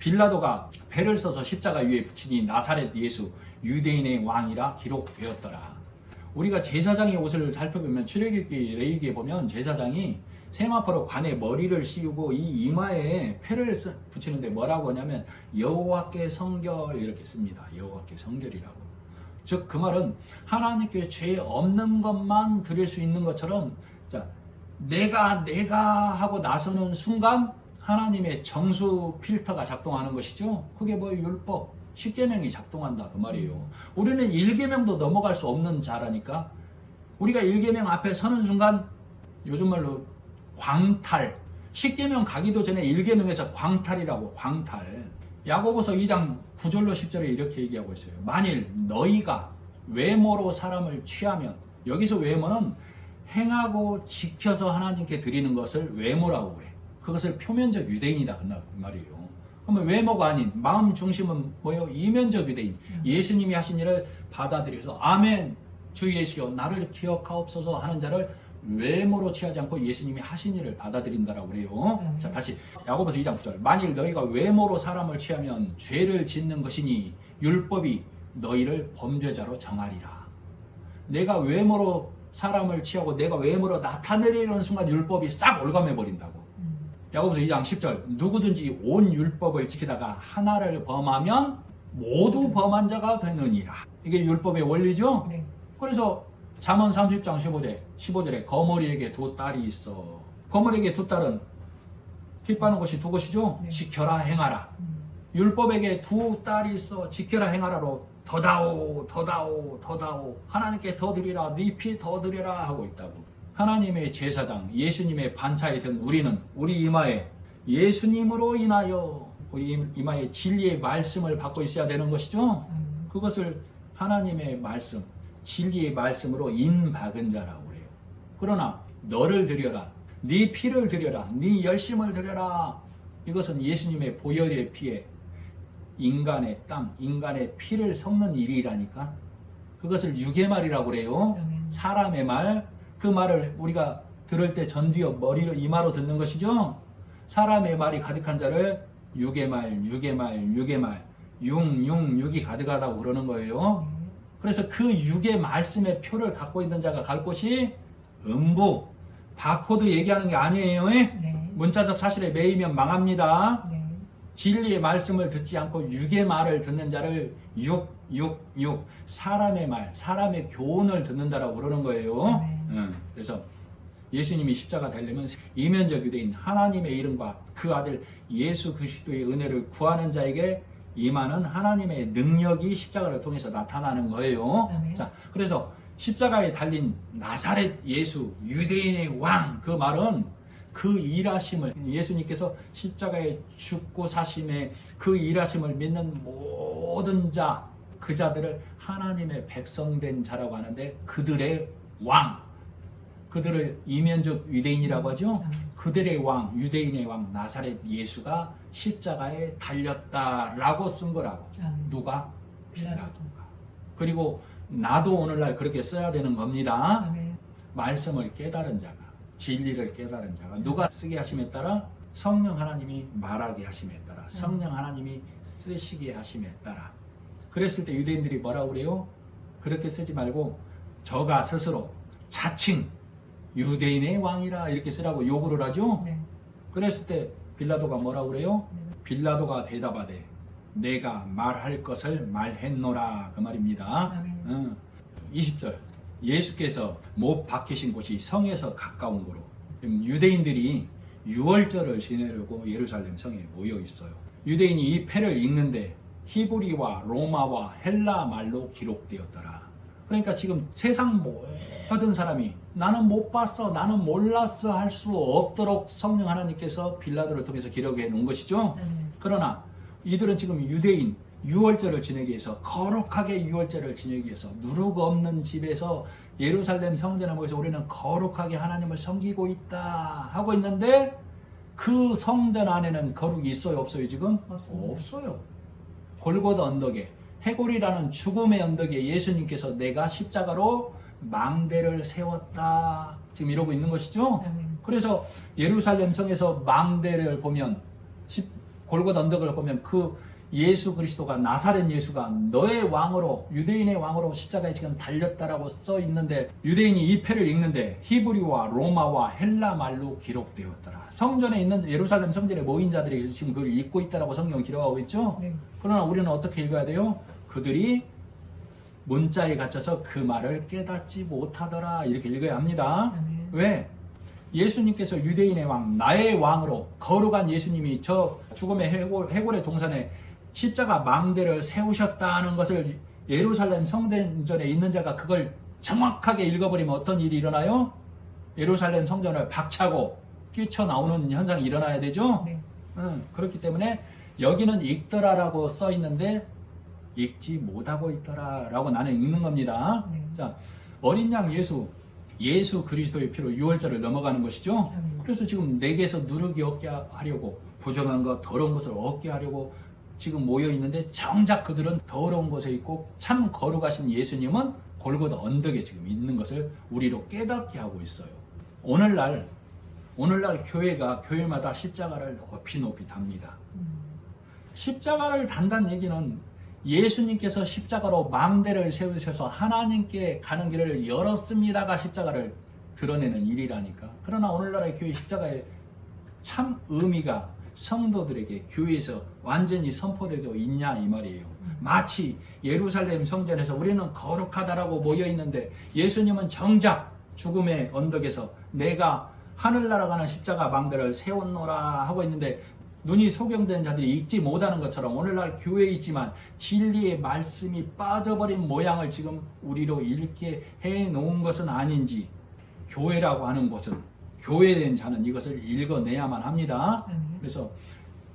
빌라도가 배를 써서 십자가 위에 붙이니 나사렛 예수 유대인의 왕이라 기록되었더라. 우리가 제사장의 옷을 살펴보면 출애굽기 레위기에 보면 제사장이 세마포로 관에 머리를 씌우고 이 이마에 패를 붙이는데 뭐라고 하냐면 여호와께 성결 이렇게 씁니다. 여호와께 성결이라고. 즉 그 말은 하나님께 죄 없는 것만 드릴 수 있는 것처럼 자 내가 하고 나서는 순간 하나님의 정수 필터가 작동하는 것이죠. 그게 뭐 율법 10계명이 작동한다 그 말이에요. 우리는 1계명도 넘어갈 수 없는 자라니까 우리가 1계명 앞에 서는 순간 요즘 말로 광탈 10계명 가기도 전에 1계명에서 광탈이라고 광탈. 야고보서 2장 9절로 10절에 이렇게 얘기하고 있어요. 만일 너희가 외모로 사람을 취하면 여기서 외모는 행하고 지켜서 하나님께 드리는 것을 외모라고 그래. 그것을 표면적 유대인이다 그 말이에요. 그러면 외모가 아닌 마음 중심은 뭐예요? 이면적 유대인. 예수님이 하신 일을 받아들여서 아멘 주 예수여 나를 기억하옵소서 하는 자를 외모로 취하지 않고 예수님이 하신 일을 받아들인다라고 그래요. 자 다시 야고보서 2장 9절 만일 너희가 외모로 사람을 취하면 죄를 짓는 것이니 율법이 너희를 범죄자로 정하리라. 내가 외모로 사람을 취하고 내가 외모로 나타내려는 순간 율법이 싹 올가매 버린다고. 야고보서 2장 10절 누구든지 온 율법을 지키다가 하나를 범하면 모두 범한 자가 되느니라. 이게 율법의 원리죠. 네. 그래서 잠언 30장 15절에 거머리에게 두 딸이 있어. 거머리에게 두 딸은 피 빠는 것이 두 것이죠. 네. 지켜라 행하라. 율법에게 두 딸이 있어. 지켜라 행하라로 더다오 하나님께 더 드리라 네 피 더 드려라 하고 있다고. 하나님의 제사장 예수님의 반차에 든 우리는 우리 이마에 예수님으로 인하여 우리 이마에 진리의 말씀을 받고 있어야 되는 것이죠. 그것을 하나님의 말씀 진리의 말씀으로 인박은 자라고 그래요. 그러나 너를 드려라 네 피를 드려라 네 열심을 드려라 이것은 예수님의 보혈의 피에 인간의 땀 인간의 피를 섞는 일이라니까. 그것을 유괴말이라고 그래요. 사람의 말 그 말을 우리가 들을 때 전뒤어 머리로 이마로 듣는 것이죠. 사람의 말이 가득한 자를 유괴말 6이 가득하다고 그러는 거예요. 그래서 그 육의 말씀의 표를 갖고 있는 자가 갈 곳이 음부, 바코드 얘기하는 게 아니에요. 네. 문자적 사실에 매이면 망합니다. 네. 진리의 말씀을 듣지 않고 육의 말을 듣는 자를 사람의 말, 사람의 교훈을 듣는다라고 그러는 거예요. 그래서 예수님이 십자가 되려면 이면적 유대인 하나님의 이름과 그 아들 예수 그리스도의 은혜를 구하는 자에게 임하는 하나님의 능력이 십자가를 통해서 나타나는 거예요. 자, 그래서 십자가에 달린 나사렛 예수 유대인의 왕 그 말은 그 일하심을 예수님께서 십자가에 죽고 사심에 그 일하심을 믿는 모든 자 그 자들을 하나님의 백성된 자라고 하는데 그들의 왕 그들을 이면적 유대인이라고 하죠. 그들의 왕 유대인의 왕 나사렛 예수가 십자가에 달렸다라고 쓴 거라고. 누가? 빌라도가. 그리고 나도 오늘날 그렇게 써야 되는 겁니다. 말씀을 깨달은 자가 진리를 깨달은 자가 누가 쓰게 하심에 따라 성령 하나님이 말하게 하심에 따라 성령 하나님이 쓰시게 하심에 따라. 그랬을 때 유대인들이 뭐라고 그래요? 그렇게 쓰지 말고 저가 스스로 자칭 유대인의 왕이라 이렇게 쓰라고 요구를 하죠. 네. 그랬을 때 빌라도가 뭐라고 그래요? 빌라도가 대답하되 내가 말할 것을 말했노라 그 말입니다. 20절 예수께서 못 박히신 곳이 성에서 가까운 곳으로 유대인들이 유월절을 지내려고 예루살렘 성에 모여 있어요. 유대인이 이 패를 읽는데 히브리와 로마와 헬라 말로 기록되었더라. 그러니까 지금 세상 모든 사람이 나는 못 봤어 나는 몰랐어 할 수 없도록 성령 하나님께서 빌라도를 통해서 기록해 놓은 것이죠. 그러나 이들은 지금 유대인 유월절을 지내기 위해서 거룩하게 유월절을 지내기 위해서 누룩 없는 집에서 예루살렘 성전에 모여서 우리는 거룩하게 하나님을 섬기고 있다 하고 있는데 그 성전 안에는 거룩이 있어요 없어요 지금? 없어요. 골고다 언덕에 해골이라는 죽음의 언덕에 예수님께서 내가 십자가로 망대를 세웠다 지금 이러고 있는 것이죠. 그래서 예루살렘 성에서 망대를 보면 골고다 언덕을 보면 그 예수 그리스도가 나사렛 예수가 너의 왕으로 유대인의 왕으로 십자가에 지금 달렸다라고 써 있는데 유대인이 이 패를 읽는데 히브리와 로마와 헬라 말로 기록되었더라. 성전에 있는 예루살렘 성전에 모인 자들이 지금 그걸 읽고 있다라고 성경을 기록하고 있죠. 네. 그러나 우리는 어떻게 읽어야 돼요? 그들이 문자에 갇혀서 그 말을 깨닫지 못하더라 이렇게 읽어야 합니다. 왜? 예수님께서 유대인의 왕, 나의 왕으로 거룩한 예수님이 저 죽음의 해골의 동산에 십자가 망대를 세우셨다는 것을 예루살렘 성전에 있는 자가 그걸 정확하게 읽어버리면 어떤 일이 일어나요? 예루살렘 성전을 박차고 뛰쳐나오는 현상이 일어나야 되죠? 네. 그렇기 때문에 여기는 읽더라라고 써 있는데 읽지 못하고 있더라라고 나는 읽는 겁니다. 네. 자, 어린 양 예수 그리스도의 피로 6월절을 넘어가는 것이죠. 그래서 지금 내게서 누룩이 없게 하려고 부정한 것, 더러운 것을 없게 하려고 지금 모여 있는데 정작 그들은 더러운 곳에 있고 참 거룩하신 예수님은 골고다 언덕에 지금 있는 것을 우리로 깨닫게 하고 있어요. 오늘날 교회마다 십자가를 높이 답니다. 십자가를 단다는 얘기는 예수님께서 십자가로 망대를 세우셔서 하나님께 가는 길을 열었습니다가 십자가를 드러내는 일이라니까. 그러나 오늘날의 교회 십자가의 참 의미가 성도들에게 교회에서 완전히 선포되고 있냐 이 말이에요. 마치 예루살렘 성전에서 우리는 거룩하다라고 모여 있는데 예수님은 정작 죽음의 언덕에서 내가 하늘 날아가는 십자가 망대를 세웠노라 하고 있는데 눈이 소경된 자들이 읽지 못하는 것처럼 오늘날 교회에 있지만 진리의 말씀이 빠져버린 모양을 지금 우리로 읽게 해놓은 것은 아닌지 교회라고 하는 곳은 교회된 자는 이것을 읽어내야만 합니다. 그래서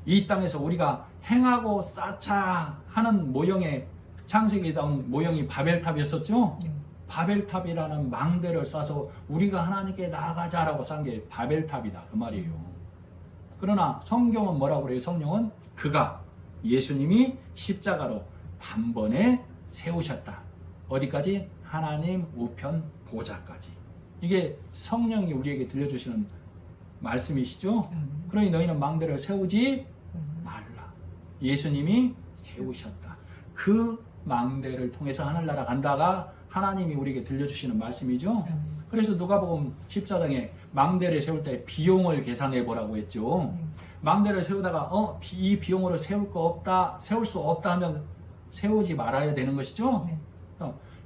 이 땅에서 우리가 행하고 쌓자 하는 모형의 창세기에 나온 모형이 바벨탑이었었죠. 바벨탑이라는 망대를 쌓아서 우리가 하나님께 나아가자라고 쌓은 게 바벨탑이다 그 말이에요. 그러나 성경은 뭐라고 그래요? 성령은 그가 예수님이 십자가로 단번에 세우셨다. 어디까지? 하나님 우편 보좌까지. 이게 성령이 우리에게 들려주시는 말씀이시죠. 그러니 너희는 망대를 세우지 말라. 예수님이 세우셨다. 그 망대를 통해서 하늘나라 간다가 하나님이 우리에게 들려주시는 말씀이죠. 그래서 누가복음 14장에 망대를 세울 때 비용을 계산해 보라고 했죠. 망대를 세우다가 이 비용으로 세울 수 없다 하면 세우지 말아야 되는 것이죠.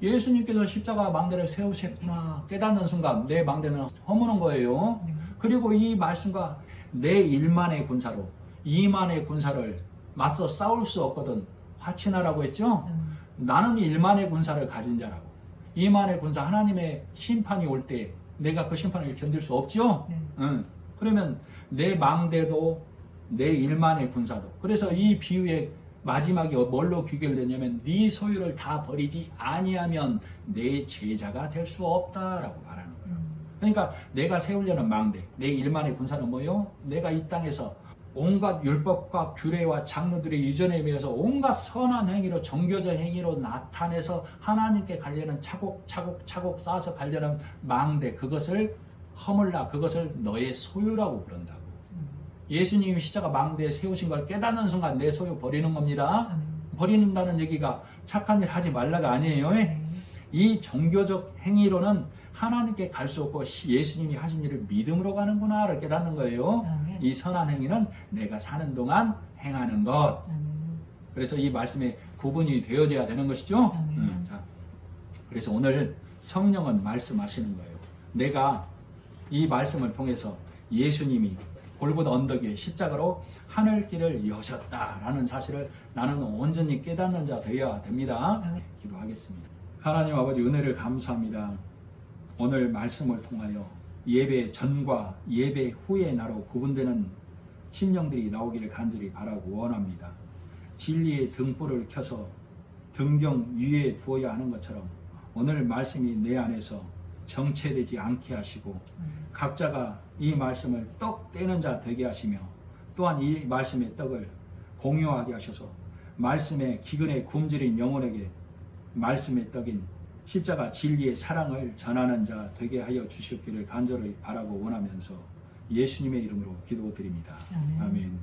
예수님께서 십자가 망대를 세우셨구나 깨닫는 순간 내 망대는 허무는 거예요. 그리고 이 말씀과 내 1만의 군사로 2만의 군사를 맞서 싸울 수 없거든 화친하라고 했죠. 나는 1만의 군사를 가진 자라고 2만의 군사 하나님의 심판이 올 때 내가 그 심판을 견딜 수 없죠. 그러면 내 망대도 내 1만의 군사도 그래서 이 비유의 마지막이 뭘로 귀결되냐면 네 소유를 다 버리지 아니하면 내 제자가 될 수 없다라고 말하는 거예요. 그러니까 내가 세우려는 망대, 내 1만의 군사는 뭐요? 내가 이 땅에서 온갖 율법과 규례와 장로들의 이전에 비해서 온갖 선한 행위로 종교적 행위로 나타내서 하나님께 가려는 차곡차곡 쌓아서 가려는 망대 그것을 허물라 그것을 너의 소유라고 부른다고. 예수님이 십자가 망대에 세우신 걸 깨닫는 순간 내 소유 버리는 겁니다. 버리는다는 얘기가 착한 일 하지 말라가 아니에요. 이 종교적 행위로는 하나님께 갈 수 없고 예수님이 하신 일을 믿음으로 가는구나를 깨닫는 거예요. 이 선한 행위는 내가 사는 동안 행하는 것. 그래서 이 말씀에 구분이 되어져야 되는 것이죠. 자, 그래서 오늘 성령은 말씀하시는 거예요. 내가 이 말씀을 통해서 예수님이 골고다 언덕 위에 십자가로 하늘길을 여셨다라는 사실을 나는 온전히 깨닫는 자 되어야 됩니다. 기도하겠습니다. 하나님 아버지 은혜를 감사합니다. 오늘 말씀을 통하여 예배 전과 예배 후의 나로 구분되는 심령들이 나오기를 간절히 바라고 원합니다. 진리의 등불을 켜서 등경 위에 두어야 하는 것처럼 오늘 말씀이 내 안에서 정체되지 않게 하시고 각자가 이 말씀을 떡 떼는 자 되게 하시며 또한 이 말씀의 떡을 공유하게 하셔서 말씀의 기근에 굶주린 영혼에게 말씀의 떡인 십자가 진리의 사랑을 전하는 자 되게 하여 주시옵기를 간절히 바라고 원하면서 예수님의 이름으로 기도드립니다. 아멘.